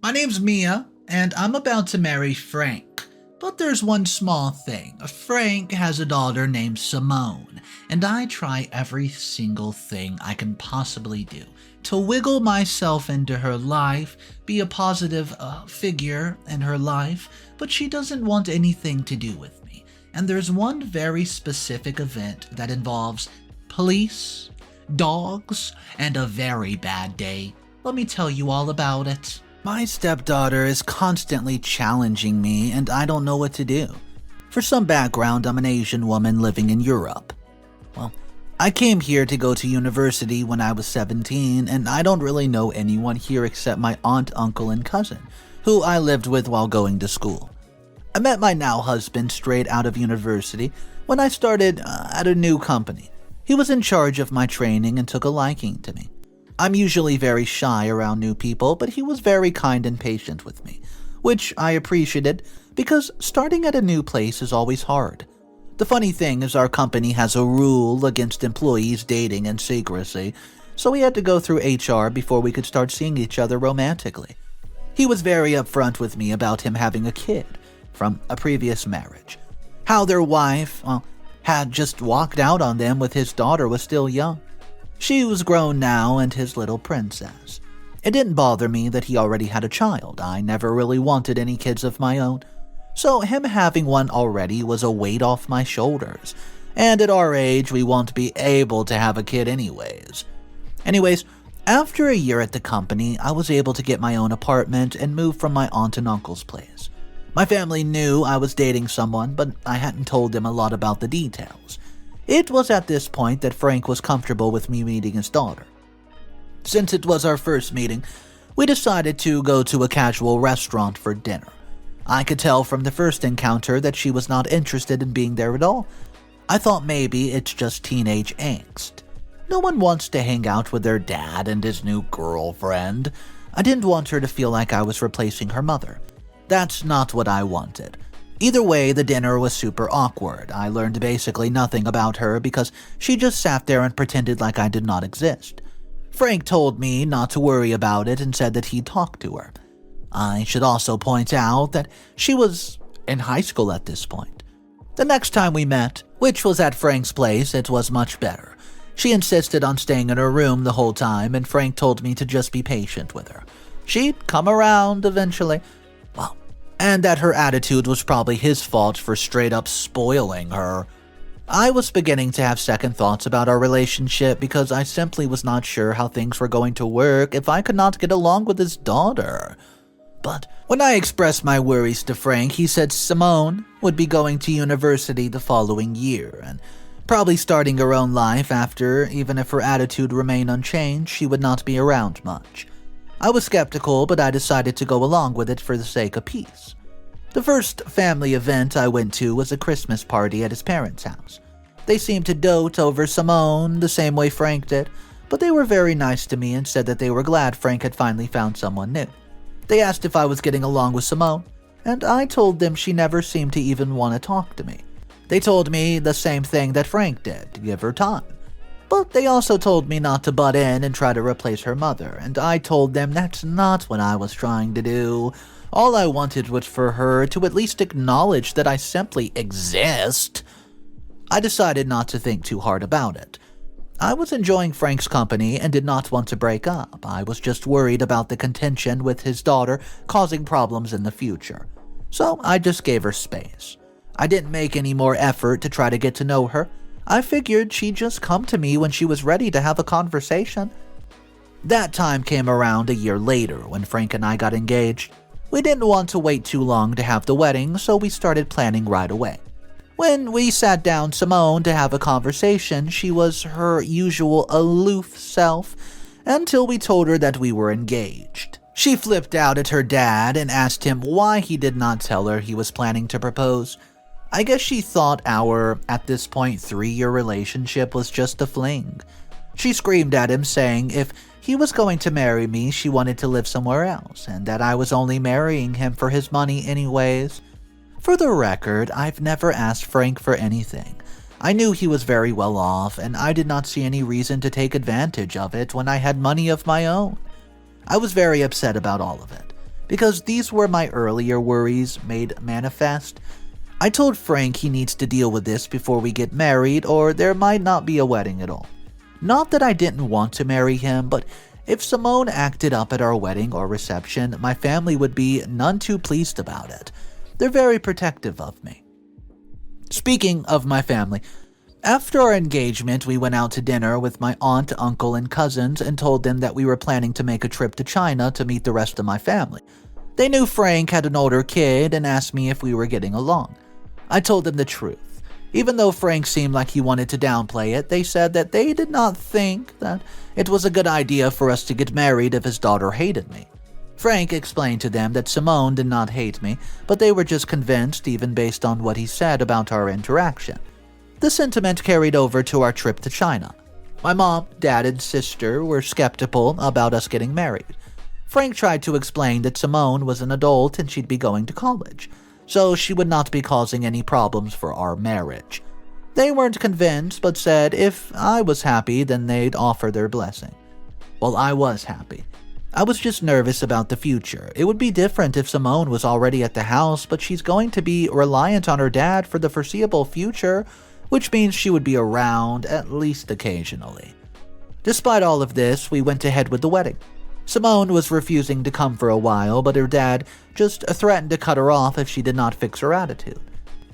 My name's Mia, and I'm about to marry Frank. But there's one small thing. Frank has a daughter named Simone, and I try every single thing I can possibly do to wiggle myself into her life, be a positive figure in her life, but she doesn't want anything to do with me. And there's one very specific event that involves police, dogs, and a very bad day. Let me tell you all about it. My stepdaughter is constantly challenging me, and I don't know what to do. For some background, I'm an Asian woman living in Europe. Well, I came here to go to university when I was 17, and I don't really know anyone here except my aunt, uncle, and cousin, who I lived with while going to school. I met my now husband straight out of university when I started at a new company. He was in charge of my training and took a liking to me. I'm usually very shy around new people, but he was very kind and patient with me, which I appreciated because starting at a new place is always hard. The funny thing is our company has a rule against employees dating in secrecy, so we had to go through HR before we could start seeing each other romantically. He was very upfront with me about him having a kid from a previous marriage, how their wife, had just walked out on them with his daughter was still young. She was grown now and his little princess. It didn't bother me that he already had a child. I never really wanted any kids of my own. So him having one already was a weight off my shoulders. And at our age, we won't be able to have a kid anyways. After a year at the company, I was able to get my own apartment and move from my aunt and uncle's place. My family knew I was dating someone, but I hadn't told them a lot about the details. It was at this point that Frank was comfortable with me meeting his daughter. Since it was our first meeting, we decided to go to a casual restaurant for dinner. I could tell from the first encounter that she was not interested in being there at all. I thought maybe it's just teenage angst. No one wants to hang out with their dad and his new girlfriend. I didn't want her to feel like I was replacing her mother. That's not what I wanted. Either way, the dinner was super awkward. I learned basically nothing about her because she just sat there and pretended like I did not exist. Frank told me not to worry about it and said that he'd talk to her. I should also point out that she was in high school at this point. The next time we met, which was at Frank's place, it was much better. She insisted on staying in her room the whole time, and Frank told me to just be patient with her. She'd come around eventually. And that her attitude was probably his fault for straight up spoiling her. I was beginning to have second thoughts about our relationship because I simply was not sure how things were going to work if I could not get along with his daughter. But when I expressed my worries to Frank, he said Simone would be going to university the following year and probably starting her own life after. Even if her attitude remained unchanged, she would not be around much. I was skeptical, but I decided to go along with it for the sake of peace. The first family event I went to was a Christmas party at his parents' house. They seemed to dote over Simone the same way Frank did, but they were very nice to me and said that they were glad Frank had finally found someone new. They asked if I was getting along with Simone, and I told them she never seemed to even want to talk to me. They told me the same thing that Frank did, to give her time. But they also told me not to butt in and try to replace her mother, and I told them that's not what I was trying to do. All I wanted was for her to at least acknowledge that I simply exist. I decided not to think too hard about it. I was enjoying Frank's company and did not want to break up. I was just worried about the contention with his daughter causing problems in the future. So I just gave her space. I didn't make any more effort to try to get to know her. I figured she'd just come to me when she was ready to have a conversation. That time came around a year later when Frank and I got engaged. We didn't want to wait too long to have the wedding, so we started planning right away. When we sat down Simone to have a conversation, she was her usual aloof self until we told her that we were engaged. She flipped out at her dad and asked him why he did not tell her he was planning to propose. I guess she thought our, at this point, 3-year relationship was just a fling. She screamed at him, saying if he was going to marry me, she wanted to live somewhere else, and that I was only marrying him for his money anyways. For the record, I've never asked Frank for anything. I knew he was very well off, and I did not see any reason to take advantage of it when I had money of my own. I was very upset about all of it. because these were my earlier worries made manifest. I told Frank he needs to deal with this before we get married, or there might not be a wedding at all. Not that I didn't want to marry him, but if Simone acted up at our wedding or reception, my family would be none too pleased about it. They're very protective of me. Speaking of my family, after our engagement, we went out to dinner with my aunt, uncle, and cousins and told them that we were planning to make a trip to China to meet the rest of my family. They knew Frank had an older kid and asked me if we were getting along. I told them the truth. Even though Frank seemed like he wanted to downplay it, they said that they did not think that it was a good idea for us to get married if his daughter hated me. Frank explained to them that Simone did not hate me, but they were just convinced even based on what he said about our interaction. The sentiment carried over to our trip to China. My mom, dad, and sister were skeptical about us getting married. Frank tried to explain that Simone was an adult and she'd be going to college, so she would not be causing any problems for our marriage. They weren't convinced, but said if I was happy, then they'd offer their blessing. Well, I was happy. I was just nervous about the future. It would be different if Simone was already at the house, but she's going to be reliant on her dad for the foreseeable future, which means she would be around at least occasionally. Despite all of this, we went ahead with the wedding. Simone was refusing to come for a while, but her dad just threatened to cut her off if she did not fix her attitude.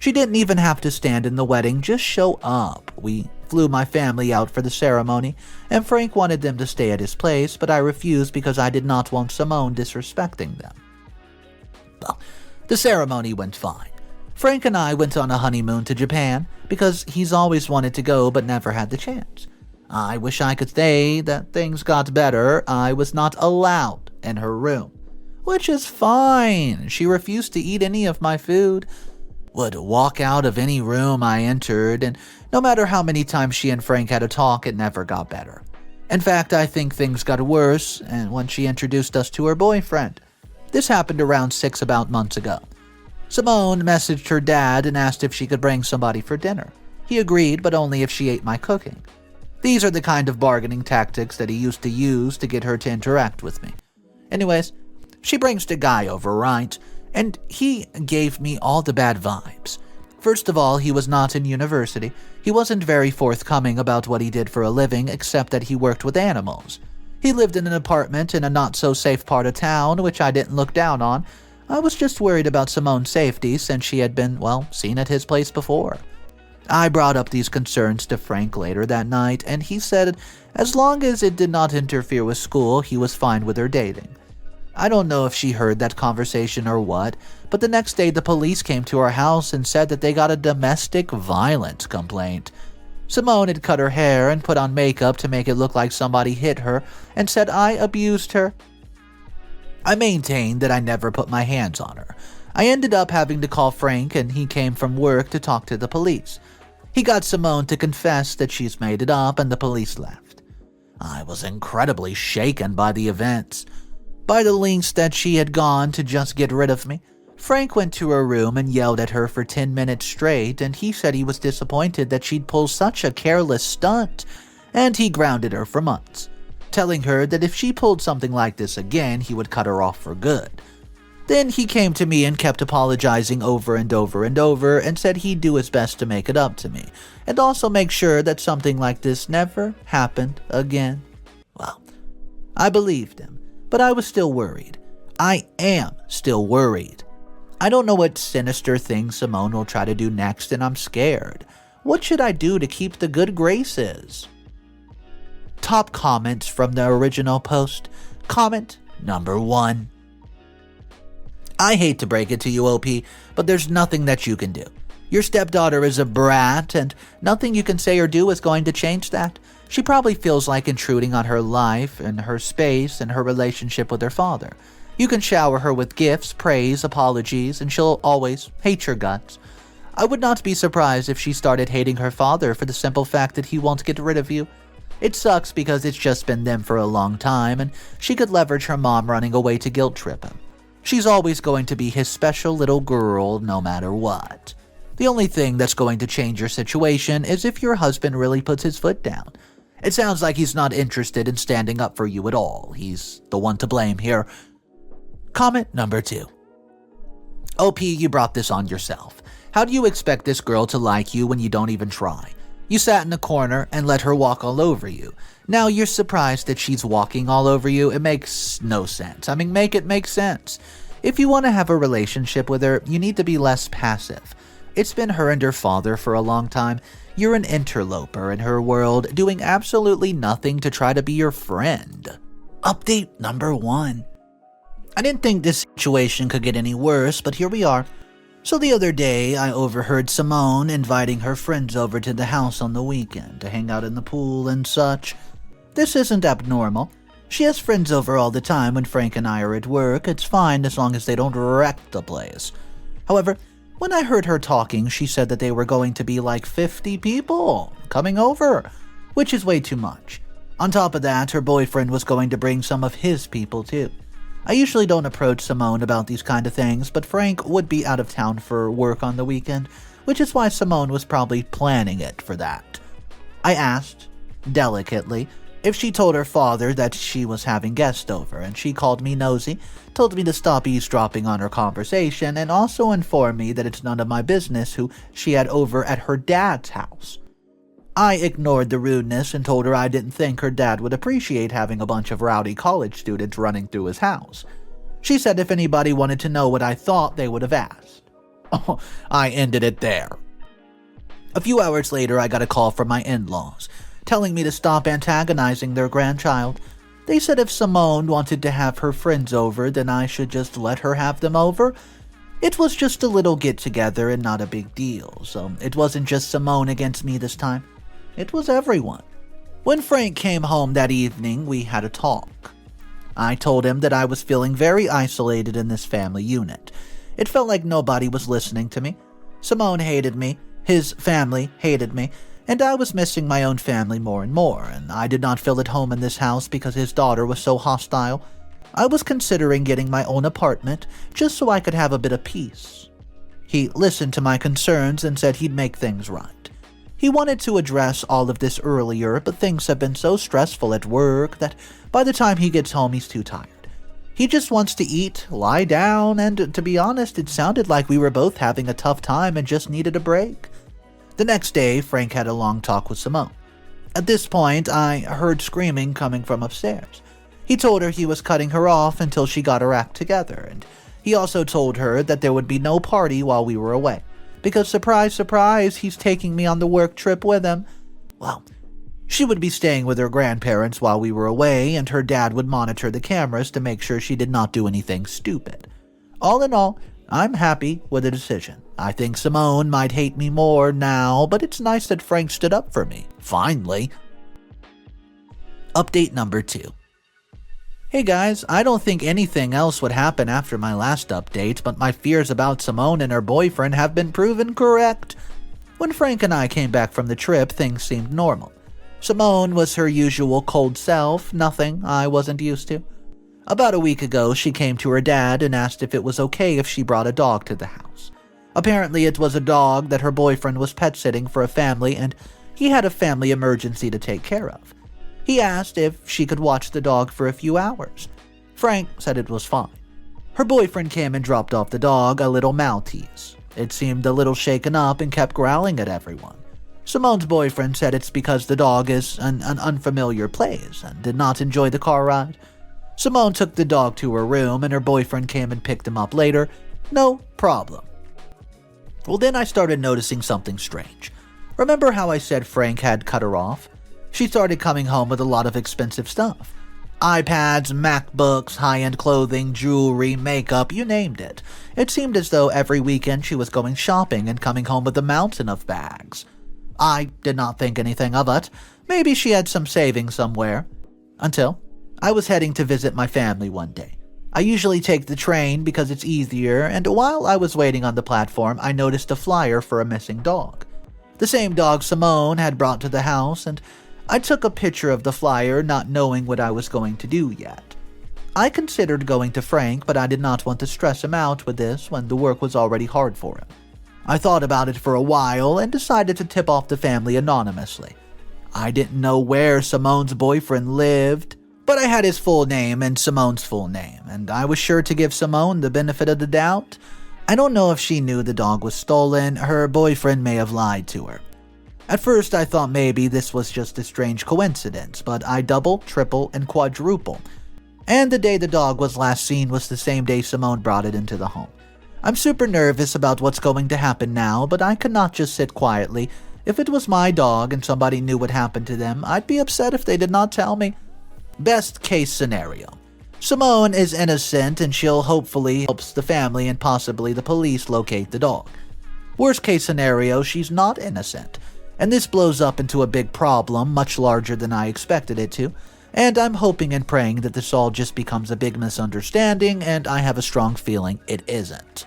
She didn't even have to stand in the wedding, just show up. We flew my family out for the ceremony, and Frank wanted them to stay at his place, but I refused because I did not want Simone disrespecting them. Well, the ceremony went fine. Frank and I went on a honeymoon to Japan because he's always wanted to go but never had the chance. I wish I could say that things got better. I was not allowed in her room, which is fine. She refused to eat any of my food, would walk out of any room I entered, and no matter how many times she and Frank had a talk, it never got better. In fact, I think things got worse and when she introduced us to her boyfriend. This happened around 6 months ago. Simone messaged her dad and asked if she could bring somebody for dinner. He agreed, but only if she ate my cooking. These are the kind of bargaining tactics that he used to use to get her to interact with me. Anyways, she brings the guy over, right? And he gave me all the bad vibes. First of all, he was not in university. He wasn't very forthcoming about what he did for a living, except that he worked with animals. He lived in an apartment in a not-so-safe part of town, which I didn't look down on. I was just worried about Simone's safety since she had been, seen at his place before. I brought up these concerns to Frank later that night, and he said as long as it did not interfere with school, he was fine with her dating. I don't know if she heard that conversation or what, but the next day the police came to our house and said that they got a domestic violence complaint. Simone had cut her hair and put on makeup to make it look like somebody hit her and said I abused her. I maintained that I never put my hands on her. I ended up having to call Frank, and he came from work to talk to the police. He got Simone to confess that she's made it up, and the police left. I was incredibly shaken by the events, by the lengths that she had gone to just get rid of me. Frank went to her room and yelled at her for 10 minutes straight, and he said he was disappointed that she'd pull such a careless stunt, and he grounded her for months, telling her that if she pulled something like this again, he would cut her off for good. Then he came to me and kept apologizing over and over and over and said he'd do his best to make it up to me, and also make sure that something like this never happened again. Well, I believed him, but I was still worried. I am still worried. I don't know what sinister thing Simone will try to do next, and I'm scared. What should I do to keep the good graces? Top comments from the original post. Comment number 1. I hate to break it to you, OP, but there's nothing that you can do. Your stepdaughter is a brat, and nothing you can say or do is going to change that. She probably feels like intruding on her life and her space and her relationship with her father. You can shower her with gifts, praise, apologies, and she'll always hate your guts. I would not be surprised if she started hating her father for the simple fact that he won't get rid of you. It sucks because it's just been them for a long time, and she could leverage her mom running away to guilt trip him. She's always going to be his special little girl no matter what. The only thing that's going to change your situation is if your husband really puts his foot down. It sounds like he's not interested in standing up for you at all. He's the one to blame here. Comment number 2. OP, you brought this on yourself. How do you expect this girl to like you when you don't even try? You sat in a corner and let her walk all over you. Now you're surprised that she's walking all over you? It makes no sense. I mean, make it make sense. If you want to have a relationship with her, you need to be less passive. It's been her and her father for a long time. You're an interloper in her world, doing absolutely nothing to try to be your friend. Update number 1. I didn't think this situation could get any worse, but here we are. So the other day, I overheard Simone inviting her friends over to the house on the weekend to hang out in the pool and such. This isn't abnormal. She has friends over all the time when Frank and I are at work. It's fine as long as they don't wreck the place. However, when I heard her talking, she said that they were going to be like 50 people coming over, which is way too much. On top of that, her boyfriend was going to bring some of his people too. I usually don't approach Simone about these kind of things, but Frank would be out of town for work on the weekend, which is why Simone was probably planning it for that. I asked, delicately, if she told her father that she was having guests over, and she called me nosy, told me to stop eavesdropping on her conversation, and also informed me that it's none of my business who she had over at her dad's house. I ignored the rudeness and told her I didn't think her dad would appreciate having a bunch of rowdy college students running through his house. She said if anybody wanted to know what I thought, they would have asked. Oh, I ended it there. A few hours later, I got a call from my in-laws, telling me to stop antagonizing their grandchild. They said if Simone wanted to have her friends over, then I should just let her have them over. It was just a little get-together and not a big deal, so it wasn't just Simone against me this time. It was everyone. When Frank came home that evening, we had a talk. I told him that I was feeling very isolated in this family unit. It felt like nobody was listening to me. Simone hated me, his family hated me, and I was missing my own family more and more, and I did not feel at home in this house because his daughter was so hostile. I was considering getting my own apartment just so I could have a bit of peace. He listened to my concerns and said he'd make things right. He wanted to address all of this earlier, but things have been so stressful at work that by the time he gets home he's too tired. He just wants to eat, lie down, and to be honest, it sounded like we were both having a tough time and just needed a break. The next day, Frank had a long talk with Simone. At this point, I heard screaming coming from upstairs. He told her he was cutting her off until she got her act together, and he also told her that there would be no party while we were away, because surprise, surprise, he's taking me on the work trip with him. Well, she would be staying with her grandparents while we were away, and her dad would monitor the cameras to make sure she did not do anything stupid. All in all, I'm happy with the decision. I think Simone might hate me more now, but it's nice that Frank stood up for me, finally. Update number 2. Hey guys, I don't think anything else would happen after my last update, but my fears about Simone and her boyfriend have been proven correct. When Frank and I came back from the trip, things seemed normal. Simone was her usual cold self, nothing I wasn't used to. About a week ago, she came to her dad and asked if it was okay if she brought a dog to the house. Apparently, it was a dog that her boyfriend was pet-sitting for a family, and he had a family emergency to take care of. He asked if she could watch the dog for a few hours. Frank said it was fine. Her boyfriend came and dropped off the dog, a little Maltese. It seemed a little shaken up and kept growling at everyone. Simone's boyfriend said it's because the dog is an unfamiliar place and did not enjoy the car ride. Simone took the dog to her room and her boyfriend came and picked him up later. No problem. Well, then I started noticing something strange. Remember how I said Frank had cut her off? She started coming home with a lot of expensive stuff. iPads, MacBooks, high-end clothing, jewelry, makeup, you named it. It seemed as though every weekend she was going shopping and coming home with a mountain of bags. I did not think anything of it. Maybe she had some savings somewhere. Until I was heading to visit my family one day. I usually take the train because it's easier, and while I was waiting on the platform, I noticed a flyer for a missing dog. The same dog Simone had brought to the house, and I took a picture of the flyer, not knowing what I was going to do yet. I considered going to Frank, but I did not want to stress him out with this when the work was already hard for him. I thought about it for a while and decided to tip off the family anonymously. I didn't know where Simone's boyfriend lived, But I had his full name and Simone's full name, and I was sure to give Simone the benefit of the doubt. I don't know if she knew the dog was stolen. Her boyfriend may have lied to her. At first, I thought maybe this was just a strange coincidence, but I double, triple, and quadruple. And the day the dog was last seen was the same day Simone brought it into the home. I'm super nervous about what's going to happen now, but I could not just sit quietly. If it was my dog and somebody knew what happened to them, I'd be upset if they did not tell me. Best case scenario. Simone is innocent and she'll hopefully helps the family and possibly the police locate the dog. Worst case scenario, she's not innocent. And this blows up into a big problem, much larger than I expected it to. And I'm hoping and praying that this all just becomes a big misunderstanding, and I have a strong feeling it isn't.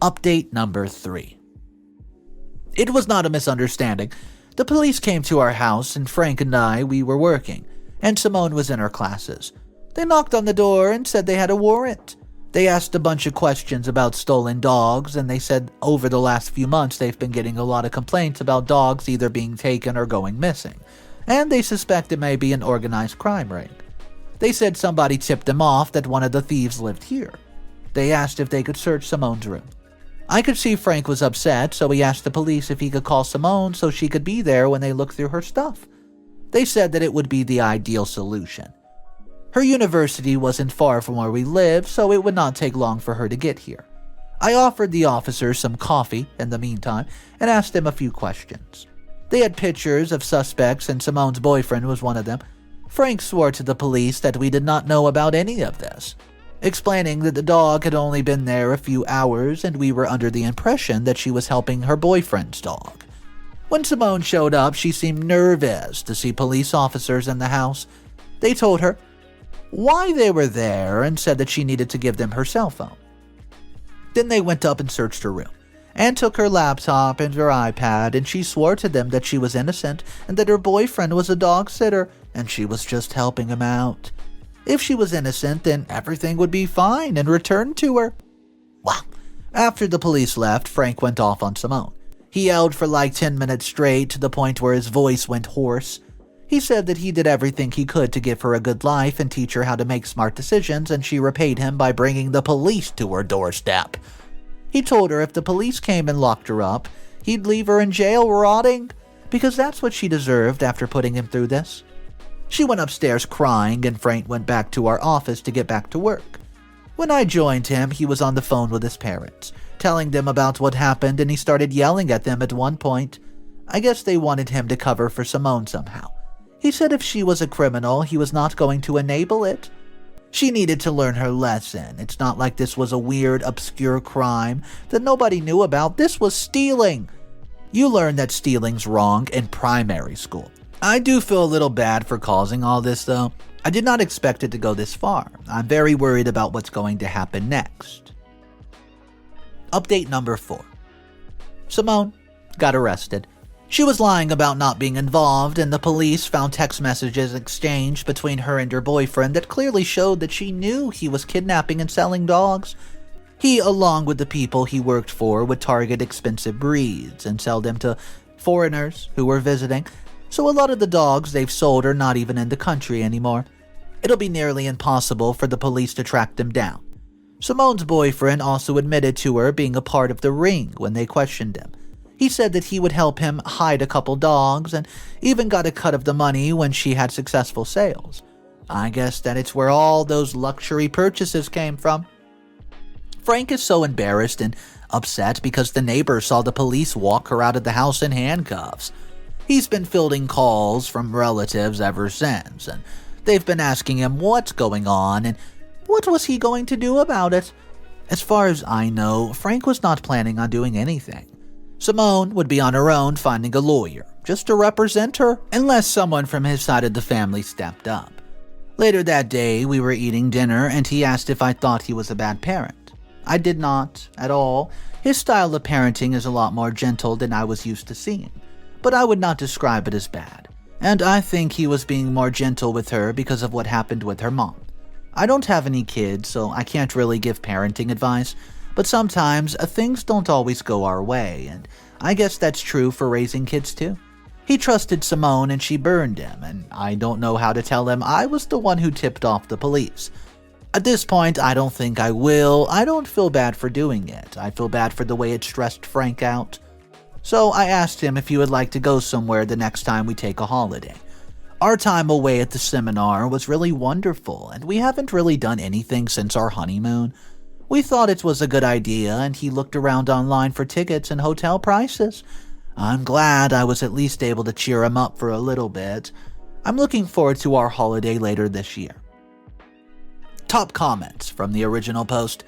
Update number 3. It was not a misunderstanding. The police came to our house and Frank and we were working, and Simone was in her classes. They knocked on the door and said they had a warrant. They asked a bunch of questions about stolen dogs, and they said over the last few months they've been getting a lot of complaints about dogs either being taken or going missing, and they suspect it may be an organized crime ring. They said somebody tipped them off that one of the thieves lived here. They asked if they could search Simone's room. I could see Frank was upset, so he asked the police if he could call Simone so she could be there when they looked through her stuff. They said that it would be the ideal solution. Her university wasn't far from where we live, so it would not take long for her to get here. I offered the officers some coffee in the meantime and asked them a few questions. They had pictures of suspects and Simone's boyfriend was one of them. Frank swore to the police that we did not know about any of this, explaining that the dog had only been there a few hours and we were under the impression that she was helping her boyfriend's dog. When Simone showed up, she seemed nervous to see police officers in the house. They told her why they were there and said that she needed to give them her cell phone. Then they went up and searched her room and took her laptop and her iPad, and she swore to them that she was innocent and that her boyfriend was a dog sitter and she was just helping him out. If she was innocent, then everything would be fine and returned to her. Wow. After the police left, Frank went off on Simone. He yelled for like 10 minutes straight to the point where his voice went hoarse. He said that he did everything he could to give her a good life and teach her how to make smart decisions, and she repaid him by bringing the police to her doorstep. He told her if the police came and locked her up, he'd leave her in jail rotting, because that's what she deserved after putting him through this. She went upstairs crying, and Frank went back to our office to get back to work. When I joined him, he was on the phone with his parents, telling them about what happened, and he started yelling at them at one point. I guess they wanted him to cover for Simone somehow. He said if she was a criminal, he was not going to enable it. She needed to learn her lesson. It's not like this was a weird, obscure crime that nobody knew about. This was stealing. You learn that stealing's wrong in primary school. I do feel a little bad for causing all this, though. I did not expect it to go this far. I'm very worried about what's going to happen next. Update number 4. Simone got arrested. She was lying about not being involved, and the police found text messages exchanged between her and her boyfriend that clearly showed that she knew he was kidnapping and selling dogs. He, along with the people he worked for, would target expensive breeds and sell them to foreigners who were visiting. So a lot of the dogs they've sold are not even in the country anymore. It'll be nearly impossible for the police to track them down. Simone's boyfriend also admitted to her being a part of the ring when they questioned him. He said that he would help him hide a couple dogs and even got a cut of the money when she had successful sales. I guess that it's where all those luxury purchases came from. Frank is so embarrassed and upset because the neighbor saw the police walk her out of the house in handcuffs. He's been fielding calls from relatives ever since, and they've been asking him what's going on and what was he going to do about it. As far as I know, Frank was not planning on doing anything. Simone would be on her own finding a lawyer, just to represent her, unless someone from his side of the family stepped up. Later that day, we were eating dinner, and he asked if I thought he was a bad parent. I did not, at all. His style of parenting is a lot more gentle than I was used to seeing, but I would not describe it as bad. And I think he was being more gentle with her because of what happened with her mom. I don't have any kids, so I can't really give parenting advice, but sometimes things don't always go our way, and I guess that's true for raising kids too. He trusted Simone and she burned him, and I don't know how to tell him I was the one who tipped off the police. At this point, I don't think I will. I don't feel bad for doing it. I feel bad for the way it stressed Frank out. So I asked him if he would like to go somewhere the next time we take a holiday. Our time away at the seminar was really wonderful, and we haven't really done anything since our honeymoon. We thought it was a good idea, and he looked around online for tickets and hotel prices. I'm glad I was at least able to cheer him up for a little bit. I'm looking forward to our holiday later this year. Top comments from the original post.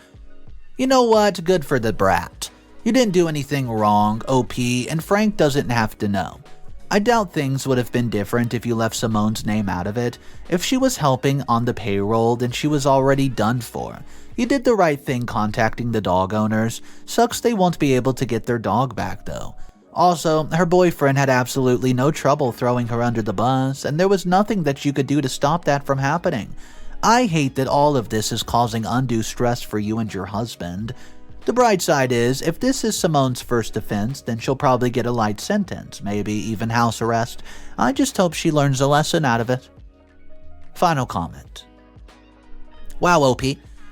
You know what? Good for the brat. You didn't do anything wrong, OP, and Frank doesn't have to know. I doubt things would have been different if you left Simone's name out of it. If she was helping on the payroll, then she was already done for. You did the right thing contacting the dog owners. Sucks they won't be able to get their dog back though. Also, her boyfriend had absolutely no trouble throwing her under the bus, and there was nothing that you could do to stop that from happening. I hate that all of this is causing undue stress for you and your husband. The bright side is, if this is Simone's first offense, then she'll probably get a light sentence, maybe even house arrest. I just hope she learns a lesson out of it. Final comment. Wow, OP.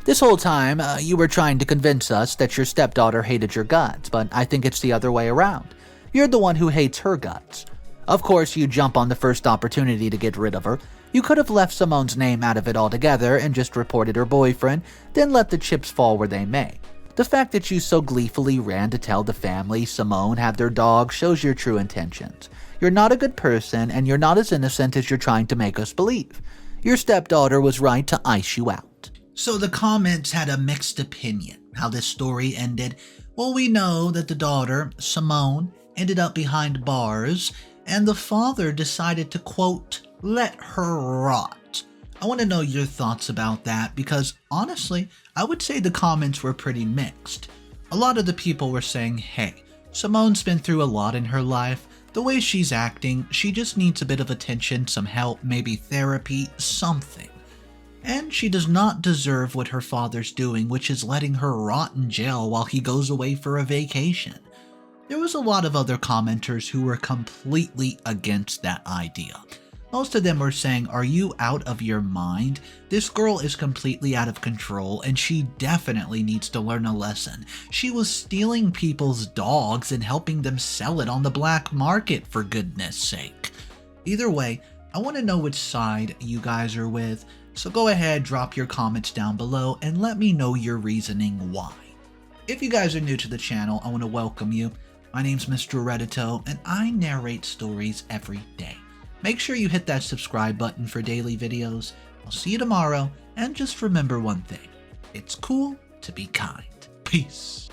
This whole time, you were trying to convince us that your stepdaughter hated your guts, but I think it's the other way around. You're the one who hates her guts. Of course, you jump on the first opportunity to get rid of her. You could have left Simone's name out of it altogether and just reported her boyfriend, then let the chips fall where they may. The fact that you so gleefully ran to tell the family Simone had their dog shows your true intentions. You're not a good person, and you're not as innocent as you're trying to make us believe. Your stepdaughter was right to ice you out. So the comments had a mixed opinion. How this story ended? Well, we know that the daughter, Simone, ended up behind bars, and the father decided to, quote, let her rot. I want to know your thoughts about that because, honestly, I would say the comments were pretty mixed. A lot of the people were saying, hey, Simone's been through a lot in her life. The way she's acting, she just needs a bit of attention, some help, maybe therapy, something. And she does not deserve what her father's doing, which is letting her rot in jail while he goes away for a vacation. There was a lot of other commenters who were completely against that idea. Most of them were saying, are you out of your mind? This girl is completely out of control and she definitely needs to learn a lesson. She was stealing people's dogs and helping them sell it on the black market, for goodness sake. Either way, I want to know which side you guys are with, so go ahead, drop your comments down below and let me know your reasoning why. If you guys are new to the channel, I want to welcome you. My name's Mr. Reddito, and I narrate stories every day. Make sure you hit that subscribe button for daily videos. I'll see you tomorrow, and just remember one thing. It's cool to be kind. Peace.